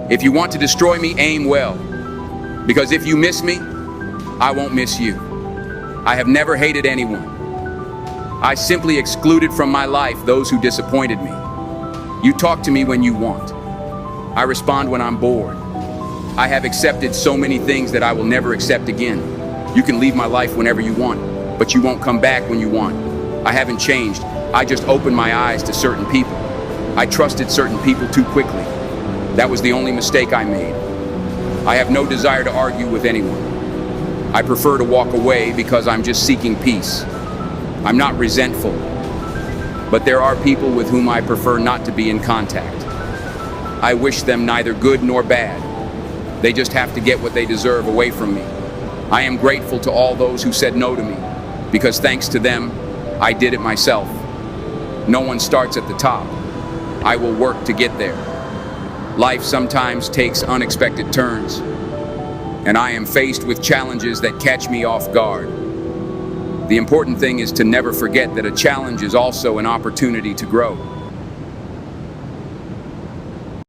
If you want to destroy me, aim well. Because if you miss me, I won't miss you. I have never hated anyone. I simply excluded from my life those who disappointed me. You talk to me when you want. I respond when I'm bored. I have accepted so many things that I will never accept again. You can leave my life whenever you want, but you won't come back when you want. I haven't changed. I just opened my eyes to certain people. I trusted certain people too quickly. That was the only mistake I made. I have no desire to argue with anyone. I prefer to walk away because I'm just seeking peace. I'm not resentful, but there are people with whom I prefer not to be in contact. I wish them neither good nor bad. They just have to get what they deserve away from me. I am grateful to all those who said no to me, because thanks to them, I did it myself. No one starts at the top. I will work to get there. Life sometimes takes unexpected turns, and I am faced with challenges that catch me off guard. The important thing is to never forget that a challenge is also an opportunity to grow.